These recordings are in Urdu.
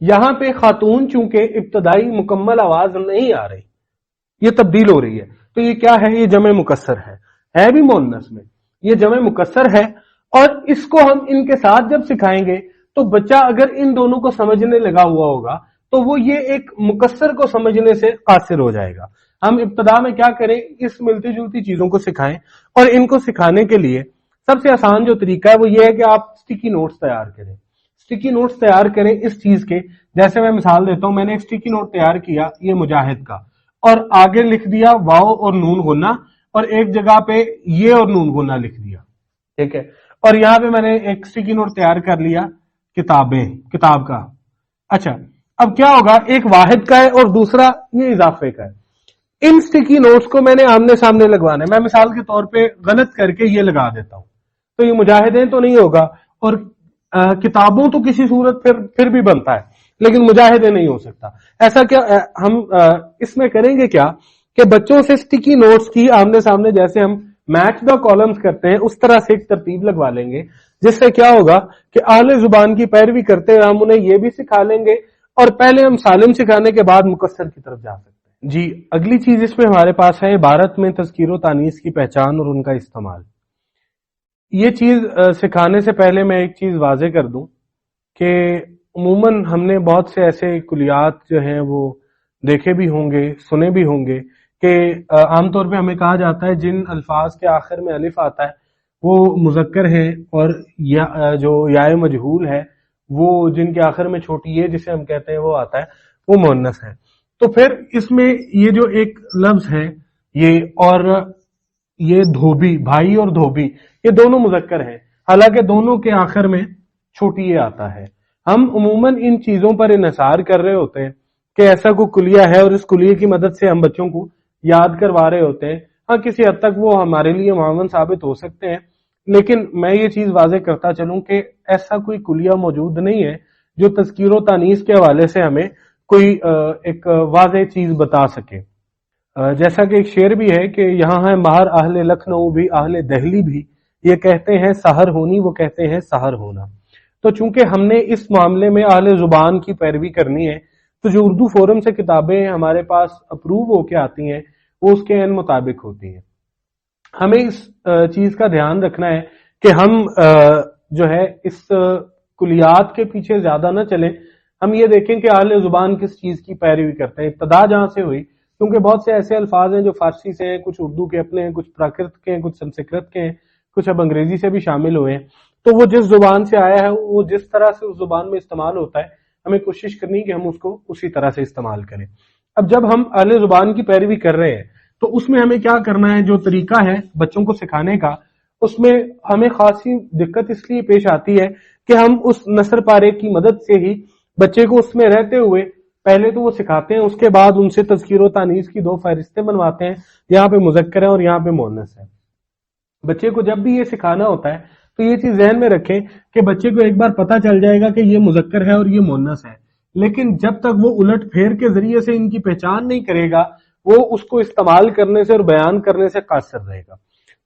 یہاں پہ خاتون چونکہ ابتدائی مکمل آواز نہیں آ رہی، یہ تبدیل ہو رہی ہے، تو یہ کیا ہے؟ یہ جمع مکسر ہے بھی مؤنث میں، یہ جمع مکسر ہے، اور اس کو ہم ان کے ساتھ جب سکھائیں گے تو بچہ اگر ان دونوں کو سمجھنے لگا ہوا ہوگا تو وہ یہ ایک مکسر کو سمجھنے سے قاصر ہو جائے گا۔ ہم ابتدا میں کیا کریں؟ اس ملتی جلتی چیزوں کو سکھائیں، اور ان کو سکھانے کے لیے سب سے آسان جو طریقہ ہے وہ یہ ہے کہ آپ سٹیکی نوٹس تیار کریں۔ سٹیکی نوٹس تیار کریں اس چیز کے، جیسے میں مثال دیتا ہوں، میں نے ایک سٹیکی نوٹ تیار کیا یہ مجاہد کا، اور آگے لکھ دیا واو اور نون غنہ، اور ایک جگہ پہ یہ اور نون غنہ لکھ دیا، ٹھیک ہے، اور یہاں پہ میں نے ایک سٹیکی نوٹ تیار کر لیا کتاب کا۔ اچھا، اب کیا ہوگا؟ ایک واحد کا ہے اور دوسرا یہ اضافے کا ہے۔ ان سٹیکی نوٹس کو میں نے آمنے سامنے لگوانا ہے۔ میں مثال کے طور پہ غلط کر کے یہ لگا دیتا ہوں تو یہ مجاہدیں تو نہیں ہوگا، اور کتابوں تو کسی صورت پھر بھی بنتا ہے، لیکن مجاہدیں نہیں ہو سکتا۔ ایسا کیا ہم اس میں کریں گے کیا کہ بچوں سے سٹیکی نوٹس کی آمنے سامنے جیسے ہم میچ دا کالمز کرتے ہیں اس طرح سے ایک ترتیب لگوا لیں گے، جس سے کیا ہوگا کہ اہل زبان کی پیروی کرتے ہوئے ہم انہیں یہ بھی سکھا لیں گے، اور پہلے ہم سالم سکھانے کے بعد مکسر کی طرف جا سکتے ہیں۔ جی، اگلی چیز اس میں ہمارے پاس ہے عبارت میں تذکیر و تانیث کی پہچان اور ان کا استعمال۔ یہ چیز سکھانے سے پہلے میں ایک چیز واضح کر دوں کہ عموماً ہم نے بہت سے ایسے کلیات جو ہیں وہ دیکھے بھی ہوں گے، سنے بھی ہوں گے کہ عام طور پہ ہمیں کہا جاتا ہے جن الفاظ کے آخر میں الف آتا ہے وہ مذکر ہیں، اور جو یائے مجہول ہے وہ جن کے آخر میں چھوٹی ہے جسے ہم کہتے ہیں وہ آتا ہے وہ مؤنث ہے۔ تو پھر اس میں یہ جو ایک لفظ ہے یہ، اور یہ دھوبی، بھائی اور دھوبی، یہ دونوں مذکر ہیں، حالانکہ دونوں کے آخر میں چھوٹی یہ آتا ہے۔ ہم عموماً ان چیزوں پر انحصار کر رہے ہوتے ہیں کہ ایسا کوئی کلیہ ہے اور اس کلیے کی مدد سے ہم بچوں کو یاد کروا رہے ہوتے ہیں۔ ہاں، کسی حد تک وہ ہمارے لیے معاون ثابت ہو سکتے ہیں، لیکن میں یہ چیز واضح کرتا چلوں کہ ایسا کوئی کلیہ موجود نہیں ہے جو تذکیر و تانیث کے حوالے سے ہمیں کوئی ایک واضح چیز بتا سکے۔ جیسا کہ ایک شعر بھی ہے کہ یہاں ہے ماہر اہل لکھنؤ بھی اہل دہلی بھی، یہ کہتے ہیں سحر ہونی وہ کہتے ہیں سحر ہونا۔ تو چونکہ ہم نے اس معاملے میں اہل زبان کی پیروی کرنی ہے تو جو اردو فورم سے کتابیں ہمارے پاس اپروو ہو کے آتی ہیں وہ اس کے عین مطابق ہوتی ہیں۔ ہمیں اس چیز کا دھیان رکھنا ہے کہ ہم جو ہے اس کلیات کے پیچھے زیادہ نہ چلیں، ہم یہ دیکھیں کہ اہل زبان کس چیز کی پیروی کرتے ہیں، ابتدا جہاں سے ہوئی، کیونکہ بہت سے ایسے الفاظ ہیں جو فارسی سے ہیں، کچھ اردو کے اپنے ہیں، کچھ پراکرت کے ہیں، کچھ سنسکرت کے ہیں، کچھ اب انگریزی سے بھی شامل ہوئے ہیں، تو وہ جس زبان سے آیا ہے وہ جس طرح سے اس زبان میں استعمال ہوتا ہے ہمیں کوشش کرنی کہ ہم اس کو اسی طرح سے استعمال کریں۔ اب جب ہم اہل زبان کی پیروی کر رہے ہیں تو اس میں ہمیں کیا کرنا ہے؟ جو طریقہ ہے بچوں کو سکھانے کا، اس میں ہمیں خاصی دقت اس لیے پیش آتی ہے کہ ہم اس نثر پارے کی مدد سے ہی بچے کو اس میں رہتے ہوئے پہلے تو وہ سکھاتے ہیں، اس کے بعد ان سے تذکیر و تانیث کی 2 فہرستیں بنواتے ہیں، یہاں پہ مذکر ہے اور یہاں پہ مؤنث ہے۔ بچے کو جب بھی یہ سکھانا ہوتا ہے تو یہ چیز ذہن میں رکھیں کہ بچے کو ایک بار پتہ چل جائے گا کہ یہ مذکر ہے اور یہ مؤنث ہے، لیکن جب تک وہ الٹ پھیر کے ذریعے سے ان کی پہچان نہیں کرے گا وہ اس کو استعمال کرنے سے اور بیان کرنے سے قاصر رہے گا۔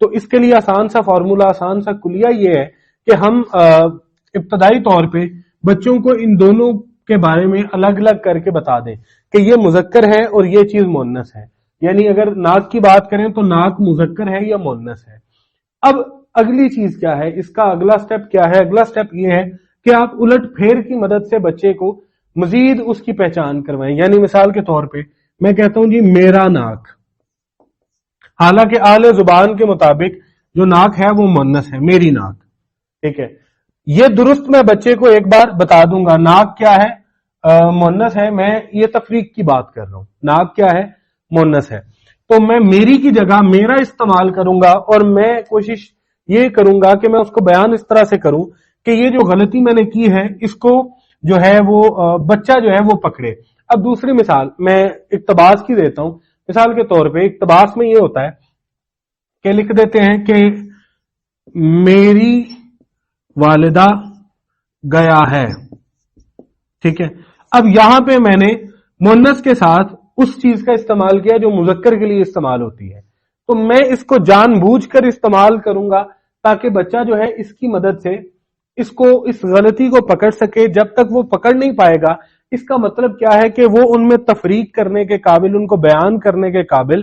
تو اس کے لیے آسان سا فارمولا، آسان سا کلیہ یہ ہے کہ ہم ابتدائی طور پہ بچوں کو ان دونوں کے بارے میں الگ الگ کر کے بتا دیں کہ یہ مذکر ہے اور یہ چیز مؤنث ہے۔ یعنی اگر ناک کی بات کریں تو ناک مذکر ہے یا مؤنث ہے۔ اب اگلی چیز کیا ہے؟ اس کا اگلا سٹیپ کیا ہے؟ اگلا سٹیپ یہ ہے کہ آپ الٹ پھیر کی مدد سے بچے کو مزید اس کی پہچان کروائیں۔ یعنی مثال کے طور پہ میں کہتا ہوں جی میرا ناک، حالانکہ اہل زبان کے مطابق جو ناک ہے وہ مؤنث ہے، میری ناک، ٹھیک ہے۔ یہ درست میں بچے کو ایک بار بتا دوں گا ناک کیا ہے، مؤنث ہے، میں یہ تفریق کی بات کر رہا ہوں، ناک کیا ہے، مؤنث ہے، تو میں میری کی جگہ میرا استعمال کروں گا، اور میں کوشش یہ کروں گا کہ میں اس کو بیان اس طرح سے کروں کہ یہ جو غلطی میں نے کی ہے اس کو جو ہے وہ بچہ جو ہے وہ پکڑے۔ اب دوسری مثال میں اقتباس کی دیتا ہوں۔ مثال کے طور پہ اقتباس میں یہ ہوتا ہے کہ لکھ دیتے ہیں کہ میری والدہ گیا ہے، ٹھیک ہے۔ اب یہاں پہ میں نے مؤنث کے ساتھ اس چیز کا استعمال کیا جو مذکر کے لیے استعمال ہوتی ہے، تو میں اس کو جان بوجھ کر استعمال کروں گا تاکہ بچہ جو ہے اس کی مدد سے اس غلطی کو پکڑ سکے۔ جب تک وہ پکڑ نہیں پائے گا اس کا مطلب کیا ہے کہ وہ ان میں تفریق کرنے کے قابل، ان کو بیان کرنے کے قابل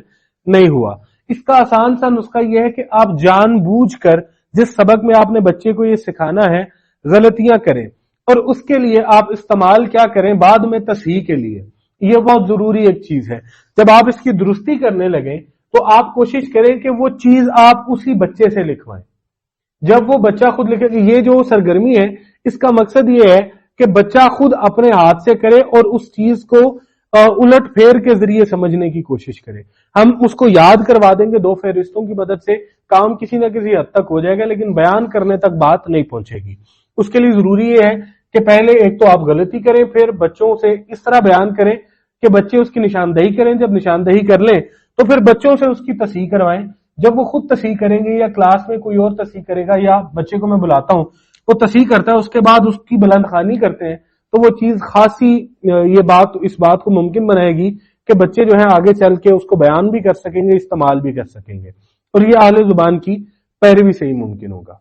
نہیں ہوا۔ اس کا آسان سا نسخہ یہ ہے کہ آپ جان بوجھ کر جس سبق میں آپ نے بچے کو یہ سکھانا ہے غلطیاں کریں، اور اس کے لیے آپ استعمال کیا کریں بعد میں تصحیح کے لیے۔ یہ بہت ضروری ایک چیز ہے۔ جب آپ اس کی درستی کرنے لگیں تو آپ کوشش کریں کہ وہ چیز آپ اسی بچے سے لکھوائیں۔ جب وہ بچہ خود لکھے کہ یہ جو سرگرمی ہے اس کا مقصد یہ ہے کہ بچہ خود اپنے ہاتھ سے کرے اور اس چیز کو الٹ پھیر کے ذریعے سمجھنے کی کوشش کرے۔ ہم اس کو یاد کروا دیں گے 2 فہرستوں کی مدد سے، کام کسی نہ کسی حد تک ہو جائے گا، لیکن بیان کرنے تک بات نہیں پہنچے گی۔ اس کے لیے ضروری یہ ہے کہ پہلے ایک تو آپ غلطی کریں، پھر بچوں سے اس طرح بیان کریں کہ بچے اس کی نشاندہی کریں۔ جب نشاندہی کر لیں تو پھر بچوں سے اس کی تصحیح کروائیں۔ جب وہ خود تصحیح کریں گے یا کلاس میں کوئی اور تصحیح کرے گا یا بچے کو میں بلاتا ہوں وہ تصحیح کرتا ہے، اس کے بعد اس کی بلند خوانی کرتے ہیں، تو وہ چیز خاصی اس بات کو ممکن بنائے گی کہ بچے جو ہیں آگے چل کے اس کو بیان بھی کر سکیں گے، استعمال بھی کر سکیں گے، اور یہ اہل زبان کی پیروی سے ہی ممکن ہوگا۔